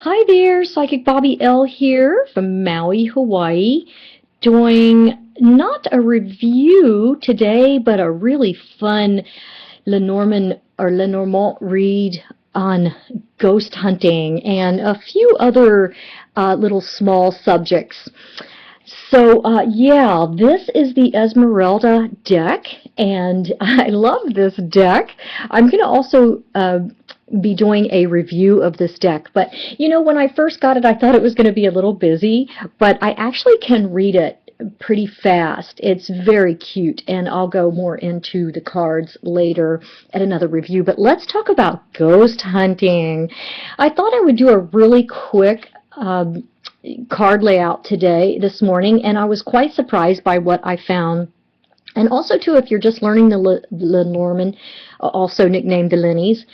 Hi there, Psychic Bobbi-el here from Maui, Hawaii, doing not a review today, but a really fun Lenormand or Lenormand read on ghost hunting and a few other little small subjects. So, yeah, this is the Esmeralda deck, and I love this deck. I'm going to also be doing a review of this deck, but you know, when I first got it, I thought it was going to be a little busy, but I actually can read it pretty fast. It's very cute, and I'll go more into the cards later at another review. But let's talk about ghost hunting. I thought I would do a really quick card layout this morning, and I was quite surprised by what I found. And also, too, if you're just learning the Lenormand, also nicknamed the Lennies,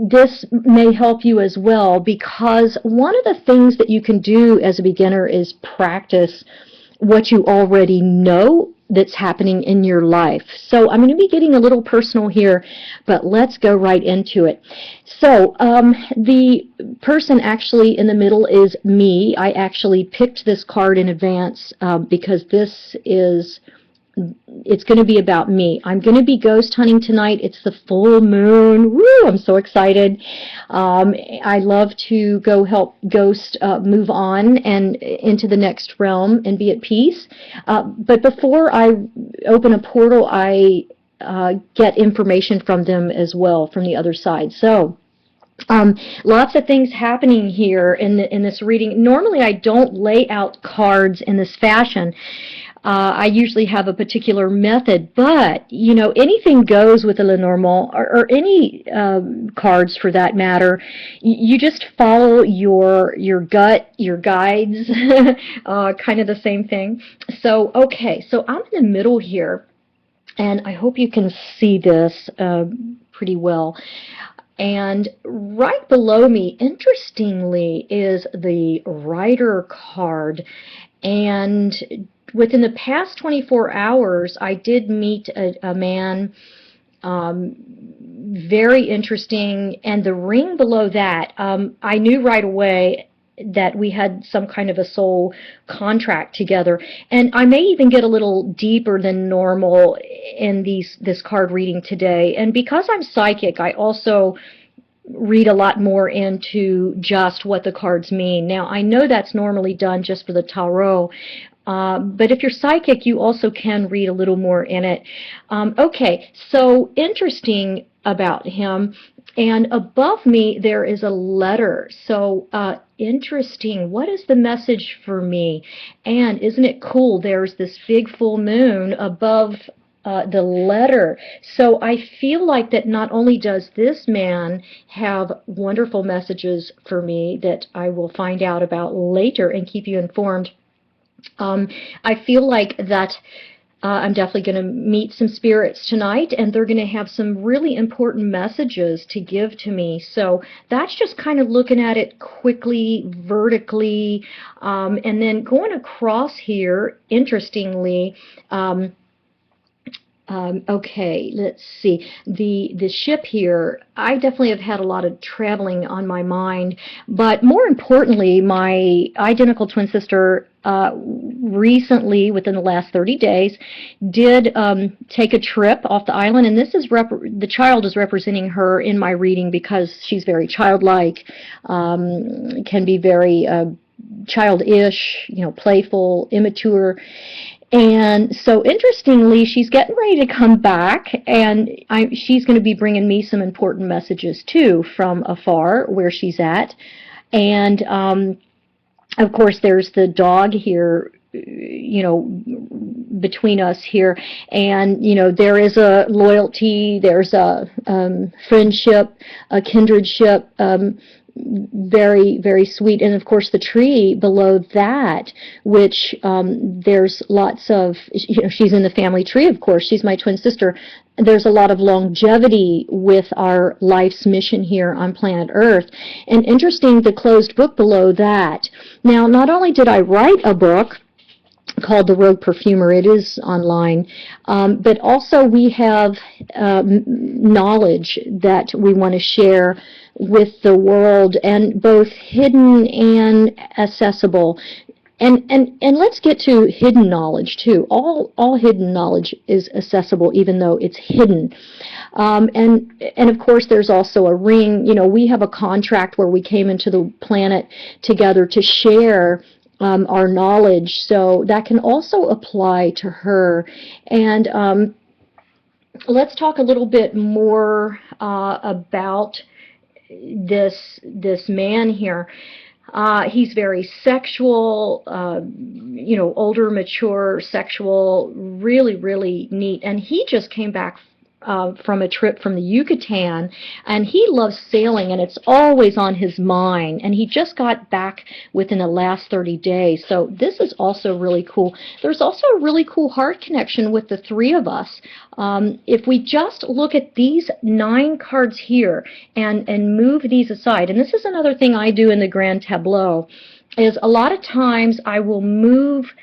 this may help you as well, because one of the things that you can do as a beginner is practice what you already know that's happening in your life. So I'm going to be getting a little personal here, but let's go right into it. So the person actually in the middle is me. I actually picked this card in advance because it's going to be about me. I'm going to be ghost hunting tonight. It's the full moon. Woo! I'm so excited. I love to go help ghosts move on and into the next realm and be at peace. But before I open a portal, I get information from them as well from the other side. So lots of things happening here in this reading. Normally, I don't lay out cards in this fashion. I usually have a particular method, but, you know, anything goes with the Lenormand, or any cards for that matter. You just follow your gut, your guides, kind of the same thing. So, okay, so I'm in the middle here, and I hope you can see this pretty well. And right below me, interestingly, is the Rider card. And within the past 24 hours, I did meet a man, very interesting, and the ring below that, I knew right away that we had some kind of a soul contract together. And I may even get a little deeper than normal in this card reading today. And because I'm psychic, I also read a lot more into just what the cards mean. Now, I know that's normally done just for the tarot, but if you're psychic, you also can read a little more in it. Okay, so interesting about him. And above me, there is a letter. So interesting. What is the message for me? And isn't it cool? There's this big full moon above the letter. So I feel like that not only does this man have wonderful messages for me that I will find out about later and keep you informed, I feel like that I'm definitely going to meet some spirits tonight, and they're going to have some really important messages to give to me. So that's just kind of looking at it quickly, vertically, and then going across here, interestingly, okay, let's see. The ship here, I definitely have had a lot of traveling on my mind, but more importantly, my identical twin sister recently, within the last 30 days, did take a trip off the island, and this is the child is representing her in my reading because she's very childlike, can be very childish, you know, playful, immature. And so, interestingly, she's getting ready to come back, and she's going to be bringing me some important messages, too, from afar, where she's at. And, of course, there's the dog here, you know, between us here. And, you know, there is a loyalty, there's a friendship, a kindredship, very, very sweet. And of course the tree below that, which there's lots of, you know, she's in the family tree, of course, she's my twin sister. There's a lot of longevity with our life's mission here on planet Earth. And interesting, the closed book below that. Now, not only did I write a book called The Rogue Perfumer, it is online, but also we have knowledge that we want to share with the world, and both hidden and accessible. And let's get to hidden knowledge too. All hidden knowledge is accessible, even though it's hidden. And of course, there's also a ring. You know, we have a contract where we came into the planet together to share our knowledge, so that can also apply to her. And let's talk a little bit more about this man here. He's very sexual, you know, older, mature, sexual, really, really neat. And he just came back from a trip from the Yucatan, and he loves sailing, and it's always on his mind. And he just got back within the last 30 days. So this is also really cool. There's also a really cool heart connection with the three of us. If we just look at these 9 cards here and move these aside, and this is another thing I do in the Grand Tableau, is a lot of times I will move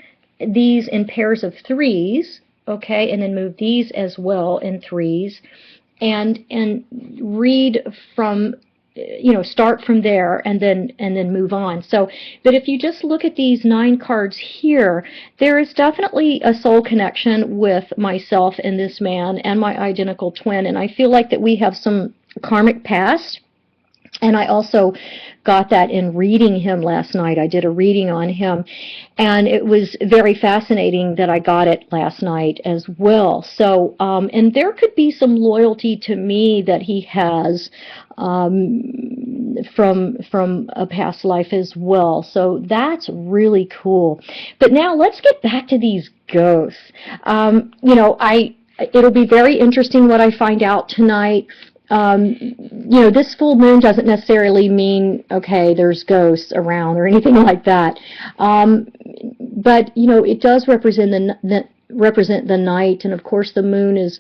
these in pairs of 3s, okay, and then move these as well in 3s, and read from, you know, start from there and then move on. So, but if you just look at these 9 cards here, there is definitely a soul connection with myself and this man and my identical twin, and I feel like that we have some karmic past. And I also got that in reading him last night. I did a reading on him, and it was very fascinating that I got it last night as well. So, and there could be some loyalty to me that he has from a past life as well. So that's really cool. But now let's get back to these ghosts. You know, it'll be very interesting what I find out tonight. You know, this full moon doesn't necessarily mean, okay, there's ghosts around or anything like that. But, you know, it does represent the night, and of course the moon is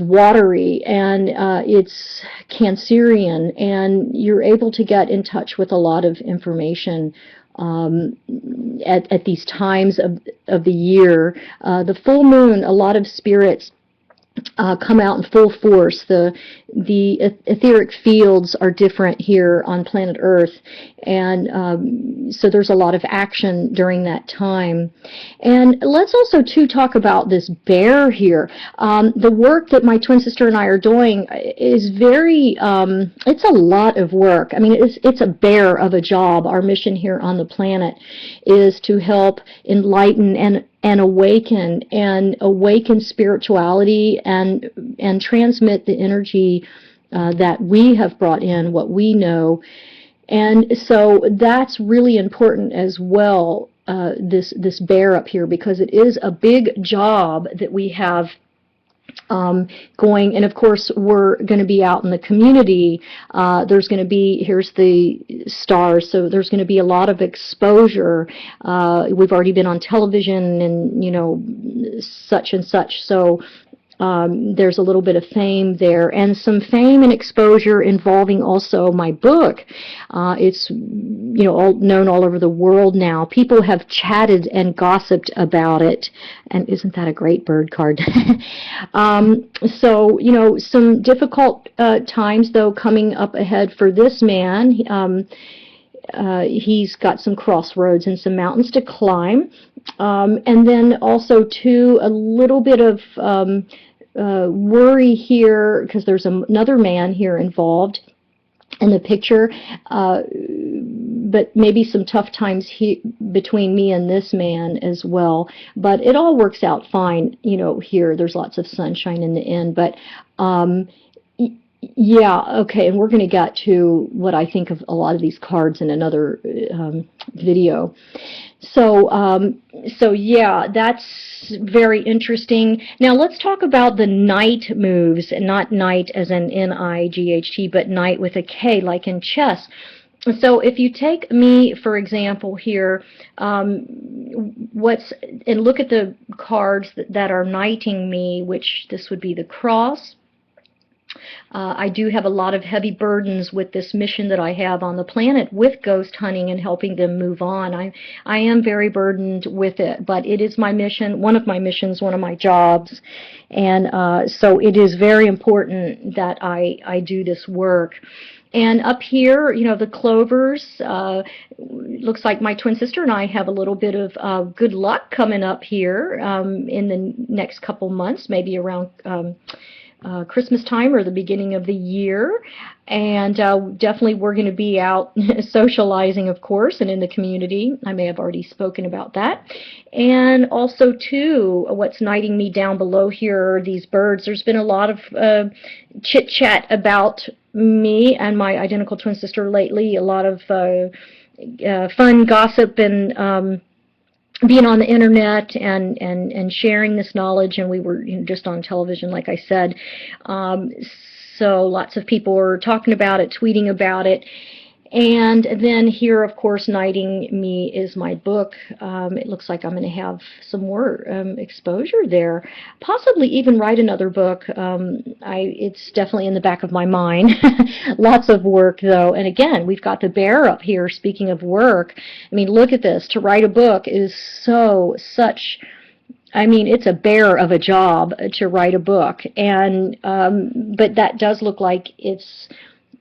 watery, and it's Cancerian, and you're able to get in touch with a lot of information at these times of the year. The full moon, a lot of spirits come out in full force. The etheric fields are different here on planet Earth, and so there's a lot of action during that time. And let's also too talk about this bear here. The work that my twin sister and I are doing is very, it's a lot of work. I mean, it's a bear of a job. Our mission here on the planet is to help enlighten and awaken spirituality and transmit the energy that we have brought in, what we know. And so that's really important as well, this bear up here, because it is a big job that we have going. And of course we're going to be out in the community. There's going to be, here's the stars, so there's going to be a lot of exposure. We've already been on television and, you know, such and such, so there's a little bit of fame there, and some fame and exposure involving also my book. It's, you know, known all over the world now. People have chatted and gossiped about it, and isn't that a great bird card? So, you know, some difficult times though coming up ahead for this man. He's got some crossroads and some mountains to climb, and then also too a little bit of worry here, because there's another man here involved in the picture, but maybe some tough times between me and this man as well. But it all works out fine, you know. Here there's lots of sunshine in the end. But yeah, okay, and we're going to get to what I think of a lot of these cards in another video. So, so yeah, that's very interesting. Now let's talk about the night moves, and not night as in N-I-G-H-T, but night with a K, like in chess. So if you take me, for example, here, and look at the cards that are knighting me, which this would be the cross. I do have a lot of heavy burdens with this mission that I have on the planet with ghost hunting and helping them move on. I am very burdened with it, but it is my mission, one of my missions, one of my jobs, and so it is very important that I do this work. And up here, you know, the clovers, looks like my twin sister and I have a little bit of good luck coming up here in the next couple months, maybe around Christmas time or the beginning of the year. And definitely we're going to be out socializing, of course, and in the community. I may have already spoken about that. And also, too, what's knighting me down below here are these birds. There's been a lot of chit-chat about me and my identical twin sister lately, a lot of fun gossip and being on the internet and sharing this knowledge, and we were, you know, just on television, like I said. So lots of people were talking about it, tweeting about it. And then here, of course, knighting me is my book. It looks like I'm going to have some more exposure there, possibly even write another book. It's definitely in the back of my mind. Lots of work, though. And again, we've got the bear up here. Speaking of work, I mean, look at this. To write a book is I mean, it's a bear of a job to write a book. And but that does look like it's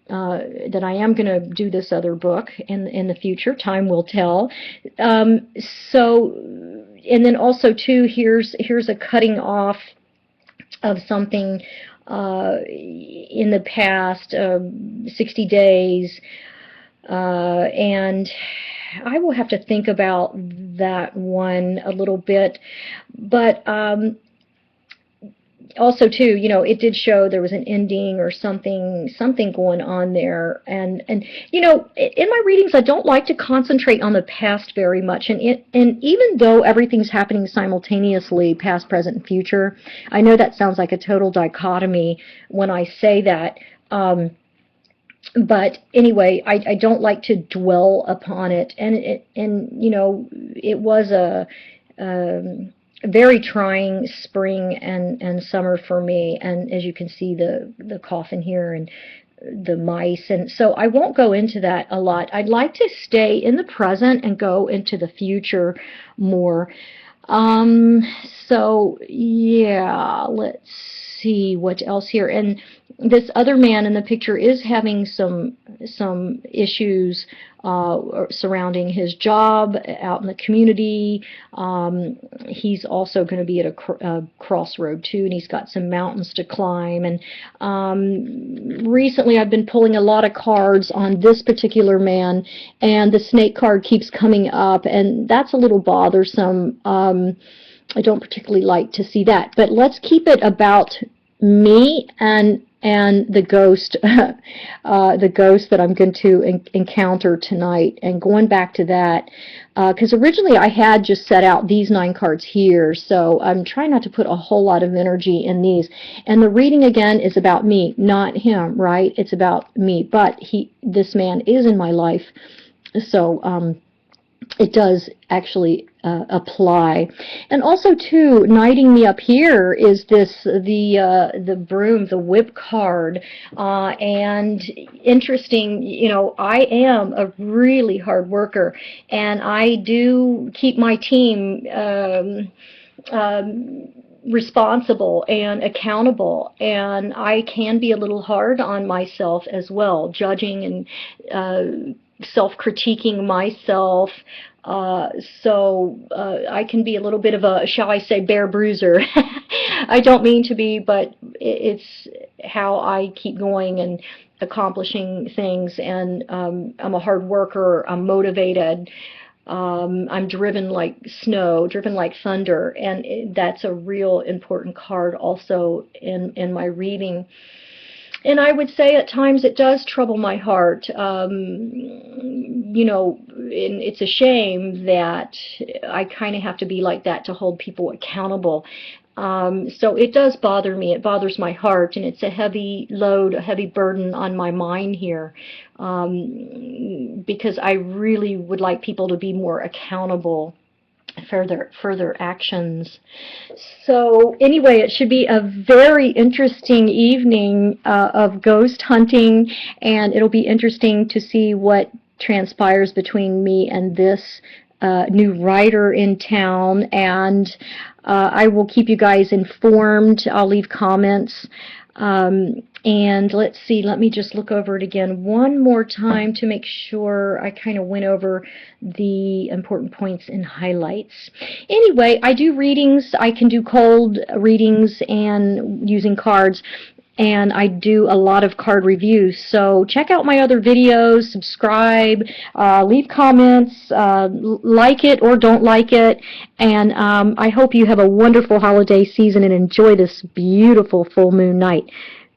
that I am going to do this other book in the future. Time will tell. So, and then also too, here's a cutting off of something in the past 60 days, and I will have to think about that one a little bit, but also too, you know, it did show there was an ending or something going on there, and you know, in my readings I don't like to concentrate on the past very much, and even though everything's happening simultaneously, past, present, and future, I know that sounds like a total dichotomy when I say that, but anyway, I don't like to dwell upon it, and you know, it was a very trying spring and summer for me, and as you can see, the coffin here and the mice, and so I won't go into that a lot. I'd like to stay in the present and go into the future more. So yeah, let's see what else here. And this other man in the picture is having some issues surrounding his job out in the community. He's also going to be at a crossroad too, and he's got some mountains to climb. And recently I've been pulling a lot of cards on this particular man, and the snake card keeps coming up, and that's a little bothersome. I don't particularly like to see that, but let's keep it about me and the ghost, the ghost that I'm going to encounter tonight. And going back to that, because originally I had just set out these 9 cards here, so I'm trying not to put a whole lot of energy in these. And the reading again is about me, not him, right? It's about me, but this man is in my life, so it does actually apply. And also too, knighting me up here is the broom, the whip card, and interesting, you know, I am a really hard worker, and I do keep my team responsible and accountable, and I can be a little hard on myself as well, judging and self-critiquing myself, so I can be a little bit of a, shall I say, bear bruiser. I don't mean to be, but it's how I keep going and accomplishing things, and I'm a hard worker, I'm motivated, I'm driven like snow, driven like thunder, and that's a real important card also in my reading. And I would say at times it does trouble my heart. You know, and it's a shame that I kind of have to be like that to hold people accountable. So it does bother me. It bothers my heart, and it's a heavy load, a heavy burden on my mind here, because I really would like people to be more accountable for their actions. So anyway, it should be a very interesting evening of ghost hunting, and it'll be interesting to see what transpires between me and this new writer in town, and I will keep you guys informed. I'll leave comments And let's see, let me just look over it again one more time to make sure I kind of went over the important points and highlights. Anyway, I do readings. I can do cold readings and using cards. And I do a lot of card reviews. So check out my other videos, subscribe, leave comments, like it or don't like it, and I hope you have a wonderful holiday season and enjoy this beautiful full moon night.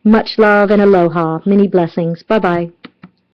Much love and aloha. Many blessings. Bye-bye.